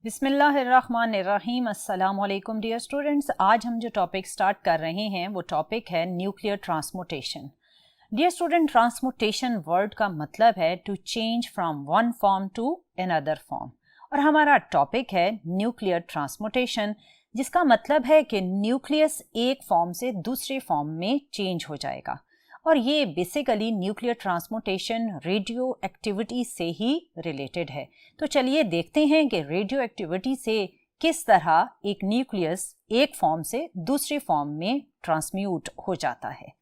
बिस्मिल्लाहिर्रहमानिर्रहीम। अस्सलाम वालेकुम डियर स्टूडेंट्स। आज हम जो टॉपिक स्टार्ट कर रहे हैं वो टॉपिक है nuclear transmutation. Dear student, transmutation word का मतलब है to change from one form to another form, और हमारा टॉपिक है न्यूक्लियर ट्रांसमुटेशन, जिसका मतलब है कि न्यूक्लियस एक फॉर्म से दूसरे फॉर्म में चेंज हो जाएगा। और ये बेसिकली न्यूक्लियर ट्रांसमुटेशन रेडियो एक्टिविटी से ही रिलेटेड है। तो चलिए देखते हैं कि रेडियो एक्टिविटी से किस तरह एक न्यूक्लियस एक फॉर्म से दूसरे फॉर्म में ट्रांसम्यूट हो जाता है।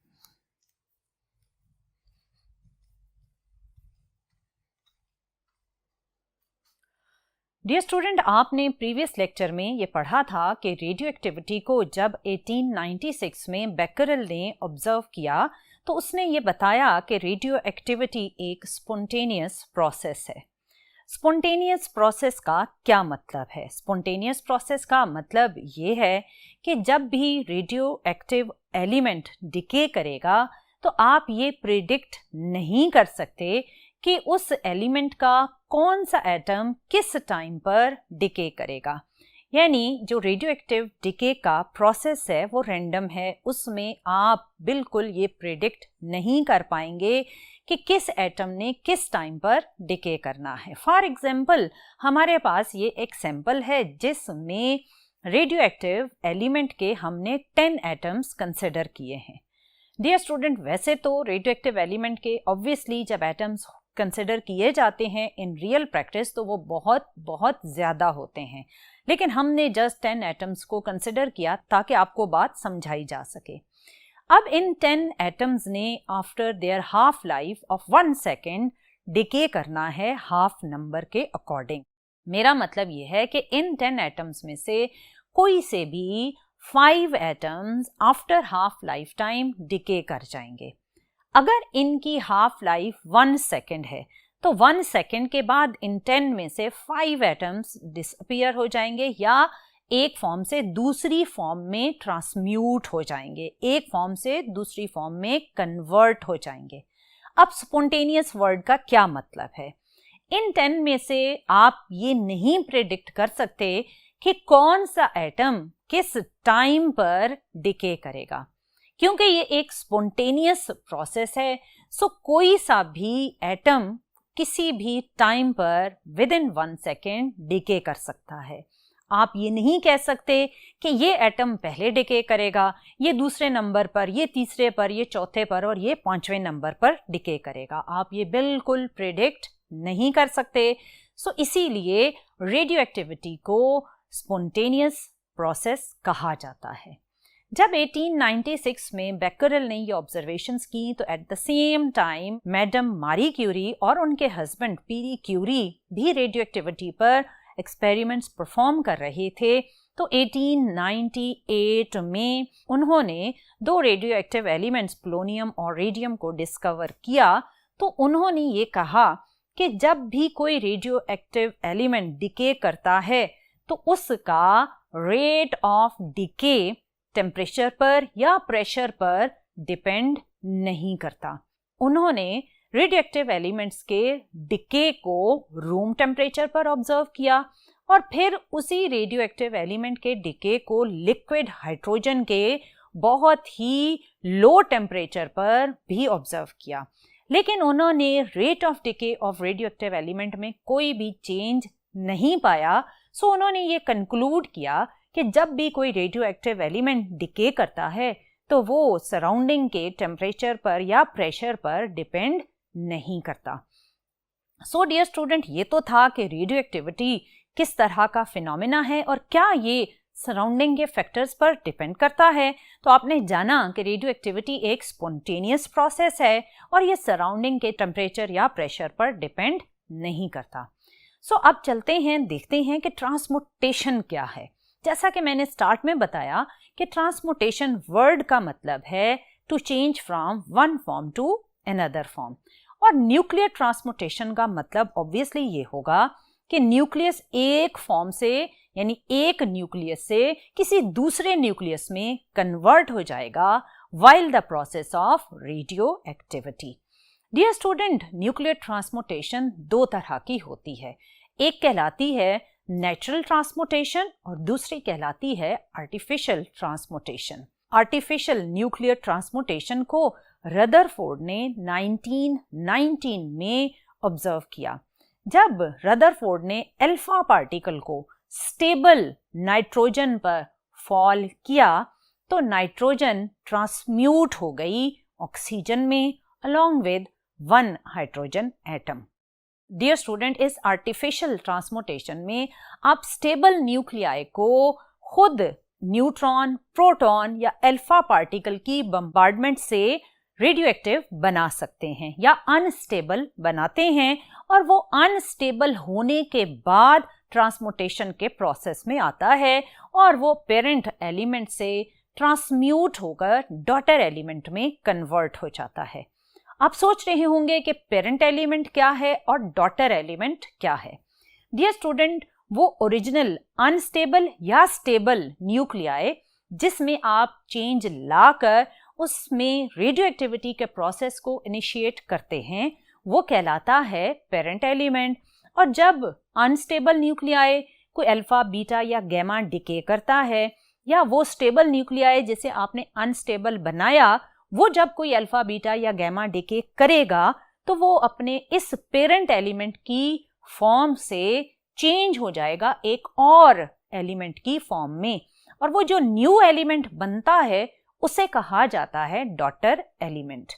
डियर स्टूडेंट, आपने प्रीवियस लेक्चर में ये पढ़ा था कि रेडियो एक्टिविटी को जब 1896 में बेकरेल ने ऑब्जर्व किया तो उसने ये बताया कि रेडियो एक्टिविटी एक स्पॉन्टेनियस प्रोसेस है। स्पॉन्टेनियस प्रोसेस का क्या मतलब है? स्पॉन्टेनियस प्रोसेस का मतलब ये है कि जब भी रेडियो एक्टिव एलिमेंट डिके करेगा तो आप ये प्रिडिक्ट नहीं कर सकते कि उस एलिमेंट का कौन सा एटम किस टाइम पर डिके करेगा। यानी जो रेडियो एक्टिव डिके का प्रोसेस है वो रैंडम है, उसमें आप बिल्कुल ये प्रिडिक्ट नहीं कर पाएंगे कि किस एटम ने किस टाइम पर डिके करना है। फॉर एग्जाम्पल, हमारे पास ये एक सैंपल है जिसमें रेडियो एक्टिव एलिमेंट के हमने 10 एटम्स कंसिडर किए हैं। डियर स्टूडेंट, वैसे तो रेडियो एक्टिव एलिमेंट के ऑब्वियसली जब एटम्स कंसिडर किए जाते हैं इन रियल प्रैक्टिस तो वो बहुत ज़्यादा होते हैं, लेकिन हमने जस्ट 10 एटम्स को कंसिडर किया ताकि आपको बात समझाई जा सके। अब इन 10 एटम्स ने after their half life of 1 second decay करना है हाफ नंबर के अकॉर्डिंग। मेरा मतलब ये है कि इन 10 एटम्स में से कोई से भी 5 atoms after half life time decay कर जाएंगे। अगर इनकी हाफ लाइफ 1 सेकेंड है तो 1 सेकेंड के बाद इन 10 में से 5 एटम्स डिसअपीयर हो जाएंगे या एक फॉर्म से दूसरी फॉर्म में ट्रांसम्यूट हो जाएंगे, एक फॉर्म से दूसरी फॉर्म में कन्वर्ट हो जाएंगे। अब स्पॉन्टेनियस वर्ड का क्या मतलब है? इन 10 में से आप ये नहीं प्रेडिक्ट कर सकते कि कौन सा एटम किस टाइम पर डिके करेगा, क्योंकि ये एक स्पॉन्टेनियस प्रोसेस है। सो कोई सा भी एटम किसी भी टाइम पर विद इन 1 सेकेंड डिके कर सकता है। आप ये नहीं कह सकते कि ये एटम पहले डिके करेगा, ये दूसरे नंबर पर, ये तीसरे पर, ये चौथे पर और ये 5वें नंबर पर डिके करेगा। आप ये बिल्कुल प्रिडिक्ट नहीं कर सकते। सो इसीलिए रेडियो एक्टिविटी को स्पॉन्टेनियस प्रोसेस कहा जाता है। जब 1896 में बेकरेल ने ये ऑब्जर्वेशंस की तो at the same time madam मारी क्यूरी और उनके हस्बैंड पीरी क्यूरी भी रेडियो एक्टिविटी पर एक्सपेरिमेंट्स परफॉर्म कर रहे थे। तो 1898 में उन्होंने 2 रेडियो एक्टिव एलिमेंट्स पोलोनियम और रेडियम को डिस्कवर किया। तो उन्होंने ये कहा कि जब भी कोई रेडियो एक्टिव एलिमेंट डिके करता है तो उसका रेट ऑफ डिके टेम्परेचर पर या प्रेशर पर डिपेंड नहीं करता। उन्होंने रेडियोएक्टिव एलिमेंट्स के डिके को रूम टेम्परेचर पर ऑब्जर्व किया और फिर उसी रेडियोएक्टिव एलिमेंट के डिके को लिक्विड हाइड्रोजन के बहुत ही लो टेम्परेचर पर भी ऑब्जर्व किया, लेकिन उन्होंने rate of decay of radioactive element में कोई भी चेंज नहीं पाया। सो उन्होंने ये कंक्लूड किया कि जब भी कोई रेडियो एक्टिव एलिमेंट डिके करता है तो वो सराउंडिंग के टेम्परेचर पर या प्रेशर पर डिपेंड नहीं करता। सो डियर स्टूडेंट, ये तो था कि रेडियो एक्टिविटी किस तरह का फिनोमेना है और क्या ये सराउंडिंग के फैक्टर्स पर डिपेंड करता है। तो आपने जाना कि रेडियो एक्टिविटी एक स्पॉन्टेनियस प्रोसेस है और ये सराउंडिंग के टेम्परेचर या प्रेशर पर डिपेंड नहीं करता। सो अब चलते हैं, देखते हैं कि ट्रांसमुटेशन क्या है। जैसा कि मैंने स्टार्ट में बताया कि ट्रांसमुटेशन वर्ड का मतलब है to change from one form to another form, और न्यूक्लियर ट्रांसमुटेशन का मतलब ऑब्वियसली ये होगा कि न्यूक्लियस एक फॉर्म से यानी एक न्यूक्लियस से किसी दूसरे न्यूक्लियस में कन्वर्ट हो जाएगा while the process of radioactivity. Dear student, nuclear transmutation 2 तरह की होती है। एक कहलाती है नेचुरल ट्रांसपोर्टेशन और दूसरी कहलाती है artificial transportation. Artificial nuclear transportation को रदरफोर्ड ने 1919 में ऑब्जर्व किया, जब रदरफोर्ड ने अल्फा पार्टिकल को स्टेबल नाइट्रोजन पर फॉल किया तो नाइट्रोजन ट्रांसम्यूट हो गई ऑक्सीजन में along with one hydrogen atom. Dear student, इस आर्टिफिशियल ट्रांसपोर्टेशन में आप स्टेबल न्यूक्लियाई को खुद न्यूट्रॉन, प्रोटॉन या अल्फा पार्टिकल की बम्बार्डमेंट से रेडियो एक्टिव बना सकते हैं या अनस्टेबल बनाते हैं, और वो अनस्टेबल होने के बाद ट्रांसपोर्टेशन के प्रोसेस में आता है और वो पेरेंट एलिमेंट से ट्रांसम्यूट होकर डॉटर एलिमेंट में कन्वर्ट हो जाता है। आप सोच रहे होंगे कि पेरेंट एलिमेंट क्या है और डॉटर एलिमेंट क्या है। डियर स्टूडेंट, वो ओरिजिनल अनस्टेबल या स्टेबल न्यूक्लियाई जिसमें आप चेंज लाकर उसमें रेडियो एक्टिविटी के प्रोसेस को इनिशिएट करते हैं, वो कहलाता है पेरेंट एलिमेंट। और जब अनस्टेबल न्यूक्लियाई कोई अल्फा, बीटा या गैमा डिके करता है, या वो स्टेबल न्यूक्लियाई जिसे आपने अनस्टेबल बनाया वो जब कोई अल्फा, बीटा या गैमा डिके करेगा तो वो अपने इस पेरेंट एलिमेंट की फॉर्म से चेंज हो जाएगा एक और एलिमेंट की फॉर्म में, और वो जो न्यू एलिमेंट बनता है उसे कहा जाता है daughter element.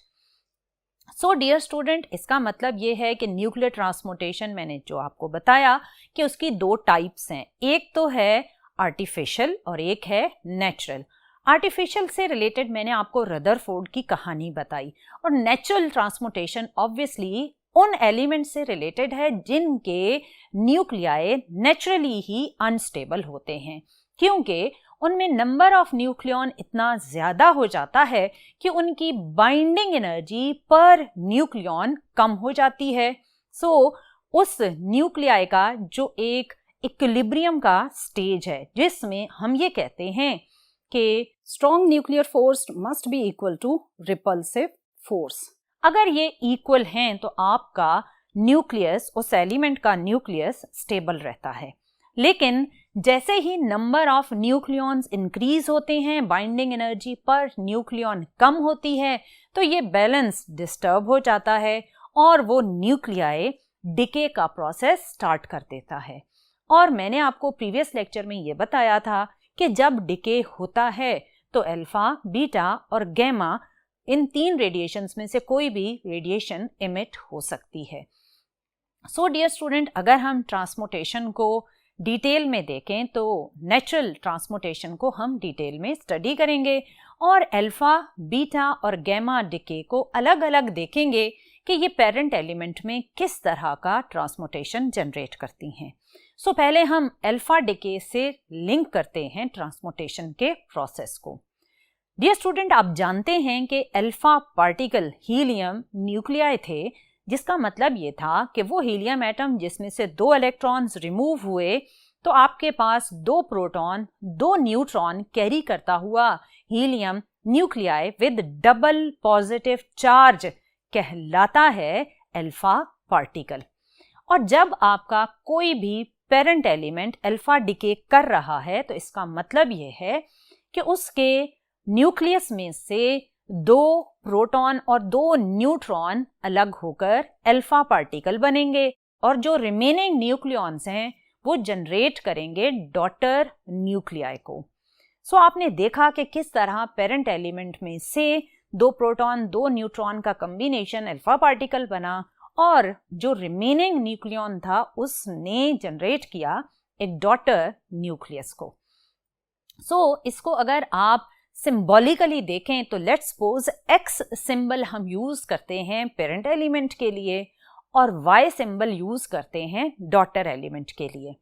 So dear student, इसका मतलब ये है कि न्यूक्लियर ट्रांसपोर्टेशन मैंने जो आपको बताया कि उसकी दो टाइप्स हैं, एक तो है आर्टिफिशियल और एक है नेचुरल। आर्टिफिशियल से रिलेटेड मैंने आपको रदरफोर्ड की कहानी बताई, और नेचुरल ट्रांसपोर्टेशन ऑब्वियसली उन एलिमेंट से रिलेटेड है जिनके न्यूक्लियाई नेचुरली ही अनस्टेबल होते हैं, क्योंकि उनमें नंबर ऑफ न्यूक्लियॉन इतना ज़्यादा हो जाता है कि उनकी बाइंडिंग एनर्जी पर न्यूक्लियॉन कम हो जाती है। सो उस न्यूक्लियाई का जो एक इक्विलिब्रियम का स्टेज है जिसमें हम ये कहते हैं कि strong nuclear force must be equal to repulsive force. अगर ये इक्वल हैं तो आपका न्यूक्लियस, उस एलिमेंट का न्यूक्लियस स्टेबल रहता है। लेकिन जैसे ही नंबर ऑफ न्यूक्लियॉन्स इंक्रीज होते हैं, बाइंडिंग एनर्जी पर न्यूक्लियॉन कम होती है, तो ये बैलेंस डिस्टर्ब हो जाता है और वो न्यूक्लियाई डिके का प्रोसेस स्टार्ट कर देता है। और मैंने आपको प्रीवियस लेक्चर में ये बताया था कि जब डिके होता है तो अल्फा, बीटा और गैमा, इन तीन रेडिएशंस में से कोई भी रेडिएशन एमिट हो सकती है। सो डियर स्टूडेंट, अगर हम ट्रांसपोर्टेशन को डिटेल में देखें तो नेचुरल ट्रांसपोर्टेशन को हम डिटेल में स्टडी करेंगे और अल्फा, बीटा और गैमा डिके को अलग अलग देखेंगे कि ये पेरेंट एलिमेंट में किस तरह का ट्रांसपोर्टेशन जनरेट करती हैं। सो पहले हम अल्फा डिके से लिंक करते हैं ट्रांसपोर्टेशन के प्रोसेस को। डियर स्टूडेंट, आप जानते हैं कि अल्फा पार्टिकल हीलियम न्यूक्लियाई थे, जिसका मतलब ये था कि वो हीलियम एटम जिसमें से 2 इलेक्ट्रॉन्स रिमूव हुए तो आपके पास 2 प्रोटॉन, 2 न्यूट्रॉन कैरी करता हुआ helium nuclei with double positive charge कहलाता है अल्फा पार्टिकल। और जब आपका कोई भी पेरेंट एलिमेंट अल्फा डिके कर रहा है तो इसका मतलब यह है कि उसके न्यूक्लियस में से 2 प्रोटॉन और 2 न्यूट्रॉन अलग होकर अल्फा पार्टिकल बनेंगे और जो रिमेनिंग न्यूक्लियॉन्स हैं वो जनरेट करेंगे डॉटर न्यूक्लियाई को। सो आपने देखा कि किस तरह पेरेंट एलिमेंट में से 2 प्रोटॉन 2 न्यूट्रॉन का कॉम्बिनेशन अल्फा पार्टिकल बना और जो रिमेनिंग न्यूक्लियॉन था उसने जनरेट किया एक डॉटर न्यूक्लियस को। सो इसको अगर आप सिंबॉलिकली देखें तो लेट्स सपोज एक्स सिंबल हम यूज करते हैं पेरेंट एलिमेंट के लिए और वाई सिंबल यूज करते हैं डॉटर एलिमेंट के लिए।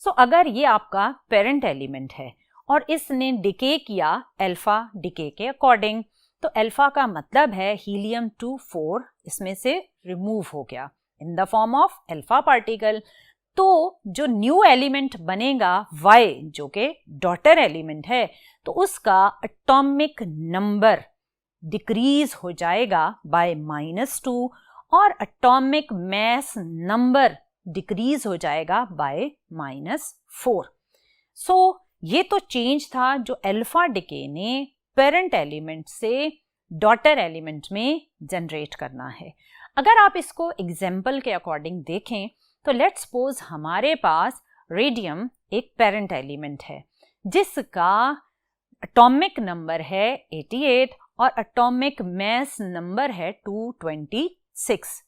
सो अगर ये आपका पेरेंट एलिमेंट है और इसने डिके किया अल्फा डिके के अकॉर्डिंग, तो अल्फा का मतलब है हीलियम 2 इसमें से रिमूव हो गया इन the form of alpha particle. तो जो न्यू एलिमेंट बनेगा Y, जो कि डॉटर एलिमेंट है, तो उसका एटॉमिक नंबर डिक्रीज हो जाएगा बाय -2 और एटॉमिक मास नंबर डिक्रीज हो जाएगा बाय -4। सो ये तो चेंज था जो अल्फा डिके ने पेरेंट एलिमेंट से डॉटर एलिमेंट में जनरेट करना है। अगर आप इसको एग्जाम्पल के अकॉर्डिंग देखें तो लेट्स सपोज हमारे पास रेडियम एक पेरेंट एलिमेंट है जिसका एटॉमिक नंबर है 88 और एटॉमिक मास नंबर है 226।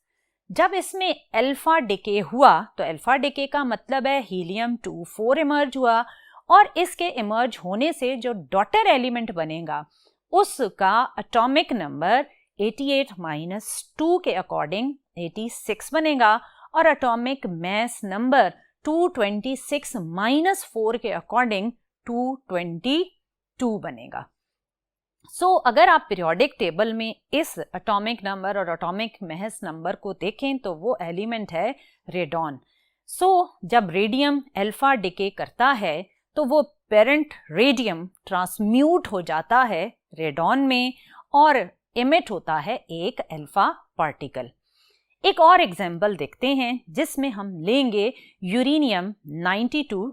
जब इसमें अल्फा डिके हुआ तो अल्फा डिके का मतलब है हीलियम 24 इमर्ज हुआ और इसके इमर्ज होने से जो डॉटर एलिमेंट बनेगा उसका एटॉमिक नंबर 88 - 2 के अकॉर्डिंग 86 बनेगा और एटॉमिक मास नंबर 226 - 4 के अकॉर्डिंग 222 बनेगा। सो अगर आप पीरियोडिक टेबल में इस एटॉमिक नंबर और एटॉमिक मास नंबर को देखें तो वो एलिमेंट है रेडॉन। सो जब रेडियम अल्फा डिके करता है तो वो पेरेंट रेडियम ट्रांसम्यूट हो जाता है रेडॉन में और इमिट होता है एक अल्फा पार्टिकल। एक और एग्जाम्पल देखते हैं जिसमें हम लेंगे uranium 92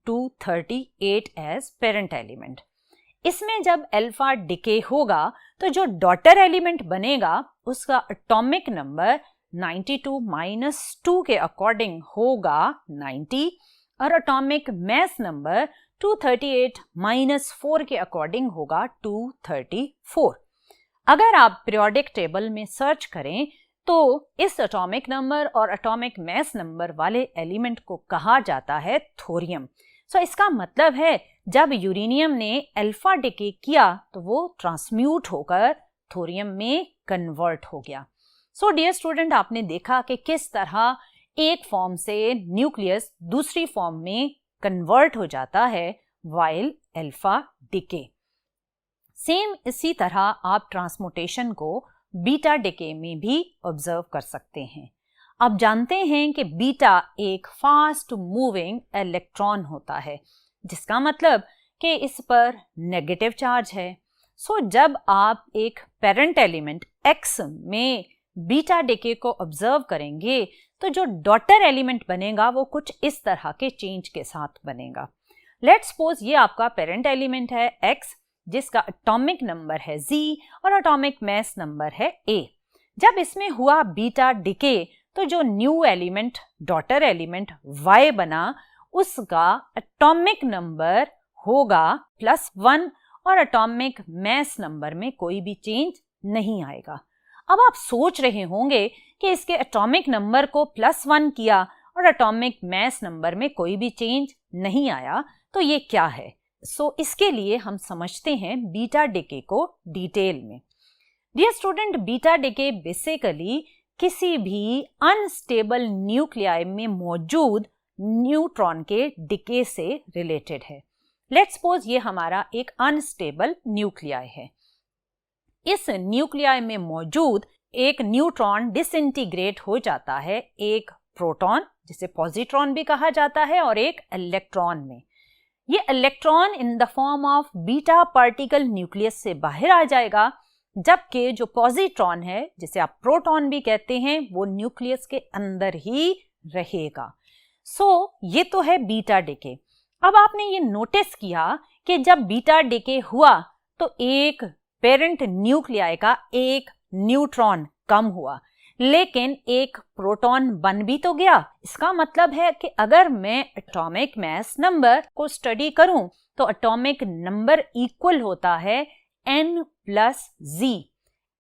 to 38 as parent element. इसमें जब अल्फा डिके होगा तो जो डॉटर एलिमेंट बनेगा उसका एटॉमिक नंबर 92 - 2 के अकॉर्डिंग होगा 90 और एटॉमिक मास नंबर 238 - 4 के अकॉर्डिंग होगा 234। अगर आप पीरियोडिक टेबल में सर्च करें तो इस एटॉमिक नंबर और एटॉमिक मास नंबर वाले एलिमेंट को कहा जाता है थोरियम। सो इसका मतलब है जब यूरेनियम ने अल्फा डिके किया तो वो ट्रांसम्यूट होकर थोरियम में कन्वर्ट हो गया। सो डियर स्टूडेंट, आपने देखा कि किस तरह एक फॉर्म से न्यूक्लियस दूसरी फॉर्म में कन्वर्ट हो जाता है वाइल अल्फा डिके। सेम इसी तरह आप ट्रांसमुटेशन को बीटा डिके में भी ऑब्जर्व कर सकते हैं। आप जानते हैं कि बीटा एक फास्ट मूविंग इलेक्ट्रॉन होता है जिसका मतलब कि इस पर नेगेटिव चार्ज है। सो जब आप एक पेरेंट एलिमेंट X में बीटा डिके को ऑब्जर्व करेंगे तो जो डॉटर एलिमेंट बनेगा वो कुछ इस तरह के चेंज के साथ बनेगा। लेट्स सपोज ये आपका पेरेंट एलिमेंट है X जिसका एटॉमिक नंबर है Z और एटॉमिक मास नंबर है A। जब इसमें हुआ बीटा डिके तो जो new element daughter element Y बना उसका एटॉमिक नंबर होगा +1 और एटॉमिक मास नंबर में कोई भी चेंज नहीं आएगा। अब आप सोच रहे होंगे कि इसके एटॉमिक नंबर को +1 किया और एटॉमिक मास नंबर में कोई भी चेंज नहीं आया, तो ये क्या है? सो इसके लिए हम समझते हैं बीटा डिके को डिटेल में। Dear student, beta decay basically किसी भी अनस्टेबल न्यूक्लियाई में मौजूद न्यूट्रॉन के डिके से रिलेटेड है। लेट्स सपोज ये हमारा एक अनस्टेबल न्यूक्लियाई है। इस न्यूक्लियाई में मौजूद एक न्यूट्रॉन डिसइंटीग्रेट हो जाता है एक प्रोटॉन, जिसे पॉजिट्रॉन भी कहा जाता है, और एक इलेक्ट्रॉन में। ये electron in the form of beta particle nucleus से बाहर आ जाएगा, जबकि जो पॉजिट्रॉन है, जिसे आप प्रोटॉन भी कहते हैं, वो न्यूक्लियस के अंदर ही रहेगा। सो ये तो है बीटा डिके। अब आपने ये नोटिस किया कि जब बीटा डिके हुआ तो एक पेरेंट न्यूक्लियाई का एक न्यूट्रॉन कम हुआ, लेकिन एक प्रोटॉन बन भी तो गया। इसका मतलब है कि अगर मैं एटॉमिक मास नंबर को स्टडी करूं तो एटॉमिक नंबर इक्वल होता है n + z।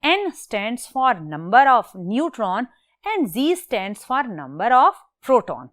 n stands for number of neutron and z stands for number of proton.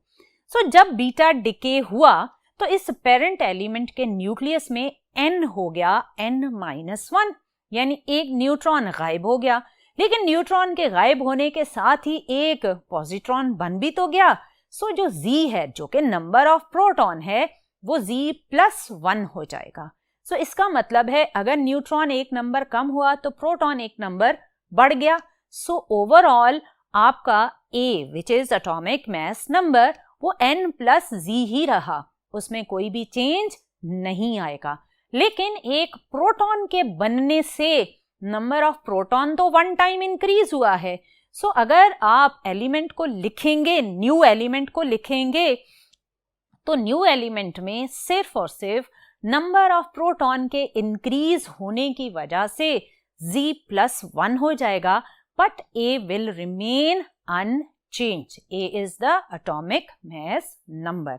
So जब बीटा डिके हुआ तो इस पेरेंट एलिमेंट के न्यूक्लियस में n हो गया n-1, यानी एक न्यूट्रॉन गायब हो गया। लेकिन न्यूट्रॉन के गायब होने के साथ ही एक पॉजिट्रॉन बन भी तो गया। सो जो z है, जो कि नंबर ऑफ प्रोटॉन है, वो z + 1 हो जाएगा। सो इसका मतलब है अगर न्यूट्रॉन एक नंबर कम हुआ तो प्रोटॉन एक नंबर बढ़ गया। सो ओवरऑल आपका A, which is atomic mass number, वो n + z ही रहा, उसमें कोई भी चेंज नहीं आएगा। लेकिन एक प्रोटॉन के बनने से नंबर ऑफ प्रोटॉन तो 1 टाइम इंक्रीज हुआ है। सो अगर आप एलिमेंट को लिखेंगे, न्यू एलिमेंट को लिखेंगे, तो न्यू एलिमेंट में सिर्फ और सिर्फ नंबर ऑफ प्रोटॉन के इंक्रीज होने की वजह से Z+1 हो जाएगा, but A will remain unchanged. A is the atomic mass number.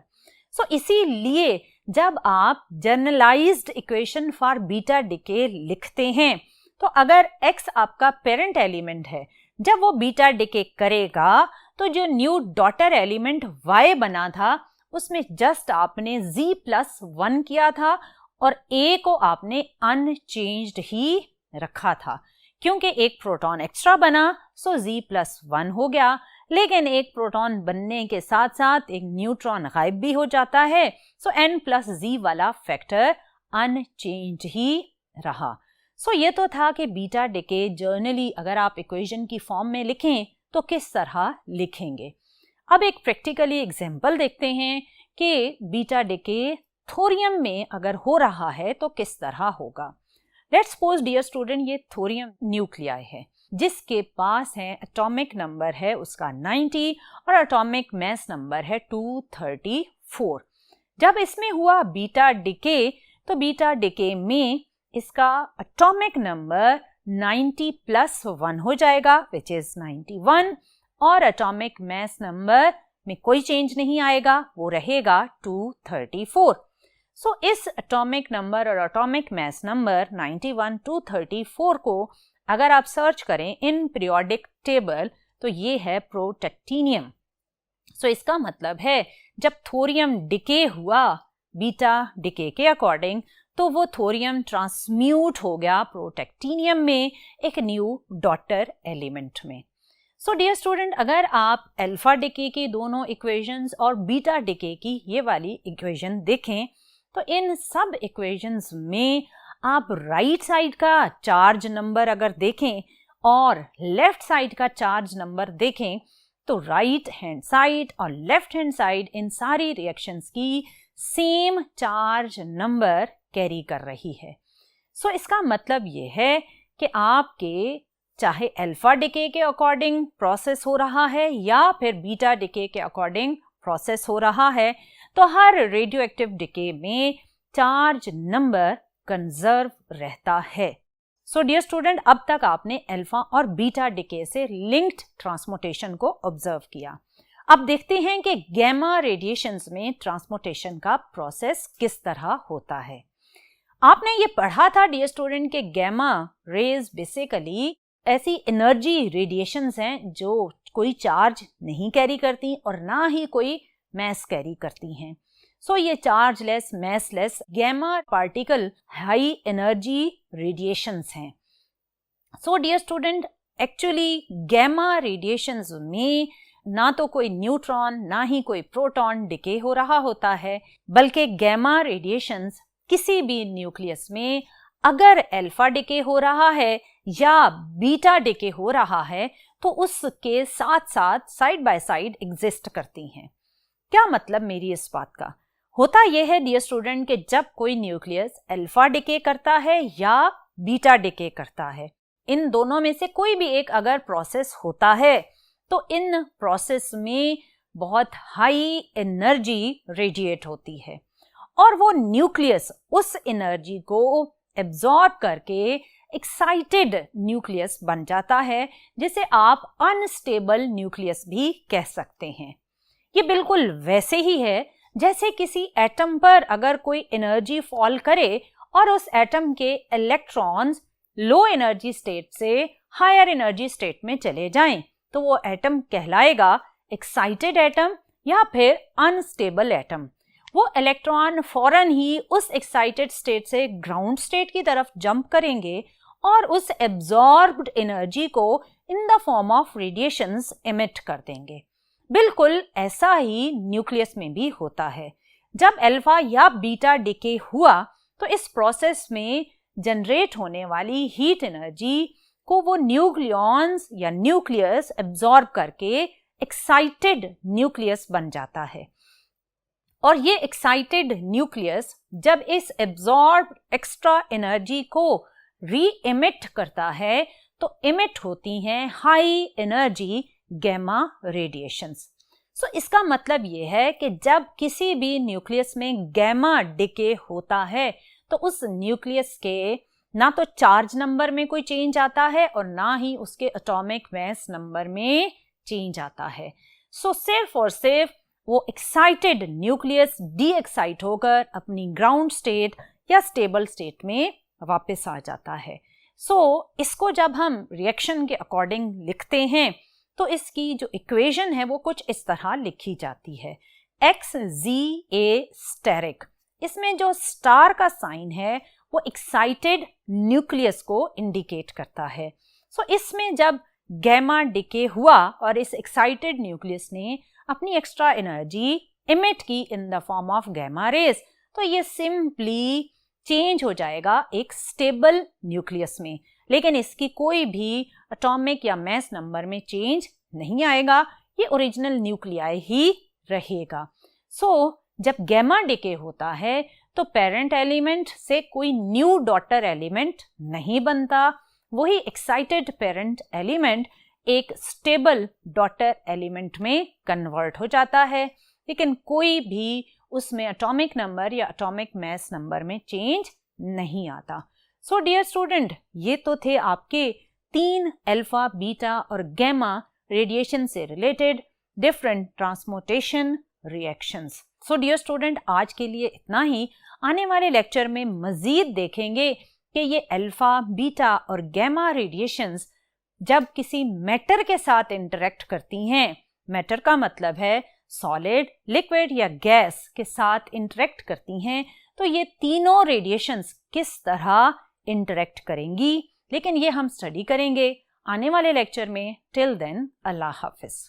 So इसीलिए जब आप generalised equation for beta decay लिखते हैं, तो अगर X आपका पेरेंट एलिमेंट है, जब वो बीटा डिके करेगा तो जो न्यू डॉटर एलिमेंट Y बना था उसमें जस्ट आपने Z+1 किया था और A को आपने अनचेंज्ड ही रखा था। क्योंकि एक प्रोटॉन एक्स्ट्रा बना सो Z+1 हो गया, लेकिन एक प्रोटॉन बनने के साथ साथ एक न्यूट्रॉन गायब भी हो जाता है, सो N+Z वाला फैक्टर अनचेंज्ड ही रहा। सो ये तो था कि बीटा डिके जर्नली अगर आप इक्वेशन की फॉर्म में लिखें तो किस तरह लिखेंगे। अब एक प्रैक्टिकली एग्जांपल देखते हैं कि बीटा डिके थोरियम में अगर हो रहा है तो किस तरह होगा। लेट्स सपोज डियर स्टूडेंट, ये थोरियम न्यूक्लियाई है जिसके पास है एटॉमिक नंबर है उसका 90 और एटॉमिक मास नंबर है 234। जब इसमें हुआ बीटा डिके तो बीटा डिके में इसका एटॉमिक नंबर 90+1 हो जाएगा विच इज 91, और एटॉमिक मास नंबर में कोई चेंज नहीं आएगा, वो रहेगा 234। सो इस एटॉमिक नंबर और एटॉमिक मास नंबर 91, 234 को अगर आप सर्च करें इन पीरियोडिक टेबल तो ये है प्रोटेक्टिनियम। सो इसका मतलब है जब थोरियम डिके हुआ बीटा डिके के अकॉर्डिंग तो वो थोरियम ट्रांसम्यूट हो गया प्रोटेक्टिनियम में एक न्यू डॉटर एलिमेंट में। सो डियर स्टूडेंट, अगर आप अल्फा डिके की दोनों इक्वेशंस और बीटा डिके की ये वाली इक्वेशन देखें तो इन सब इक्वेशंस में आप राइट साइड का चार्ज नंबर अगर देखें और लेफ्ट साइड का चार्ज नंबर देखें तो राइट हैंड साइड और लेफ्ट हैंड साइड इन सारी रिएक्शंस की सेम चार्ज नंबर कैरी कर रही है। सो इसका मतलब ये है कि आपके चाहे अल्फा डिके के अकॉर्डिंग प्रोसेस हो रहा है या फिर बीटा डिके के अकॉर्डिंग प्रोसेस हो रहा है, तो हर रेडियो एक्टिव डिके में चार्ज नंबर कंजर्व रहता है। सो डियर स्टूडेंट, अब तक आपने अल्फा और बीटा डिके से लिंक्ड ट्रांसमुटेशन को ऑब्जर्व किया। अब देखते हैं कि गैमा रेडिएशंस में ट्रांसमुटेशन का प्रोसेस किस तरह होता है। आपने ये पढ़ा था डियर स्टूडेंट कि गैमा रेज बेसिकली ऐसी एनर्जी रेडिएशंस हैं जो कोई चार्ज नहीं कैरी करती और ना ही कोई मैस कैरी करती हैं। सो ये chargeless massless gamma particle high energy radiations हैं। So dear student, actually gamma radiations में ना तो कोई न्यूट्रॉन ना ही कोई प्रोटॉन डिके हो रहा होता है, बल्कि गैमा रेडिएशंस किसी भी न्यूक्लियस में अगर अल्फा डिके हो रहा है या बीटा डिके हो रहा है तो उसके साथ साथ साइड बाय साइड एग्जिस्ट करती हैं। क्या मतलब मेरी इस बात का? होता यह है डियर स्टूडेंट कि जब कोई न्यूक्लियस अल्फा डिके करता है या बीटा डिके करता है, इन दोनों में से कोई भी एक अगर प्रोसेस होता है तो इन प्रोसेस में बहुत हाई एनर्जी रेडिएट होती है और वो न्यूक्लियस उस एनर्जी को एब्जॉर्ब करके एक्साइटेड न्यूक्लियस बन जाता है, जिसे आप अनस्टेबल न्यूक्लियस भी कह सकते हैं। ये बिल्कुल वैसे ही है जैसे किसी एटम पर अगर कोई एनर्जी फॉल करे और उस एटम के इलेक्ट्रॉन्स लो एनर्जी स्टेट से हायर एनर्जी स्टेट में चले जाएं, तो वो एटम कहलाएगा एक्साइटेड एटम या फिर अनस्टेबल एटम। वो इलेक्ट्रॉन फौरन ही उस एक्साइटेड स्टेट से ग्राउंड स्टेट की तरफ जंप करेंगे और उस एब्जॉर्ब्ड एनर्जी को इन the form of radiations emit कर देंगे। बिल्कुल ऐसा ही न्यूक्लियस में भी होता है। जब अल्फा या बीटा डिके हुआ तो इस प्रोसेस में जनरेट होने वाली हीट एनर्जी को वो न्यूक्लियॉन्स या न्यूक्लियस एब्जॉर्ब करके एक्साइटेड न्यूक्लियस बन जाता है। और ये एक्साइटेड न्यूक्लियस जब इस एब्जॉर्ब एक्स्ट्रा एनर्जी को री एमिट करता है तो इमिट होती हैं हाई एनर्जी गैमा रेडिएशंस। सो इसका मतलब ये है कि जब किसी भी न्यूक्लियस में गैमा डिके होता है तो उस न्यूक्लियस के ना तो चार्ज नंबर में कोई चेंज आता है और ना ही उसके एटॉमिक मास नंबर में चेंज आता है। सो सिर्फ और सिर्फ वो एक्साइटेड न्यूक्लियस डी एक्साइट होकर अपनी ग्राउंड स्टेट या स्टेबल स्टेट में वापस आ जाता है। सो इसको जब हम रिएक्शन के अकॉर्डिंग लिखते हैं तो इसकी जो इक्वेशन है वो कुछ इस तरह लिखी जाती है, XZA स्टेरिक। इसमें जो स्टार का साइन है वो एक्साइटेड न्यूक्लियस को इंडिकेट करता है। सो इसमें जब गैमा डिके हुआ और इस एक्साइटेड न्यूक्लियस ने अपनी एक्स्ट्रा एनर्जी इमिट की in the form of gamma rays, तो ये सिंपली चेंज हो जाएगा एक स्टेबल न्यूक्लियस में, लेकिन इसकी कोई भी एटॉमिक या मास नंबर में चेंज नहीं आएगा, ये ओरिजिनल न्यूक्लियाई ही रहेगा। सो जब गैमा डिके होता है तो पेरेंट एलिमेंट से कोई न्यू डॉटर एलिमेंट नहीं बनता, वही एक्साइटेड पेरेंट एलिमेंट एक स्टेबल डॉटर एलिमेंट में कन्वर्ट हो जाता है, लेकिन कोई भी उसमें एटॉमिक नंबर या एटॉमिक मास नंबर में चेंज नहीं आता। सो डियर स्टूडेंट, ये तो थे आपके 3 अल्फा, बीटा और गैमा रेडिएशन से related different transmutation reactions. So dear student, आज के लिए इतना ही। आने वाले लेक्चर में मजीद देखेंगे कि ये अल्फा, बीटा और गैमा रेडिएशंस जब किसी मैटर के साथ इंटरेक्ट करती हैं, मैटर का मतलब है सॉलिड, लिक्विड या गैस के साथ इंटरेक्ट करती हैं, तो ये तीनों रेडिएशंस किस तरह इंटरेक्ट करेंगी, लेकिन ये हम स्टडी करेंगे आने वाले लेक्चर में। टिल देन, अल्लाह हाफिज।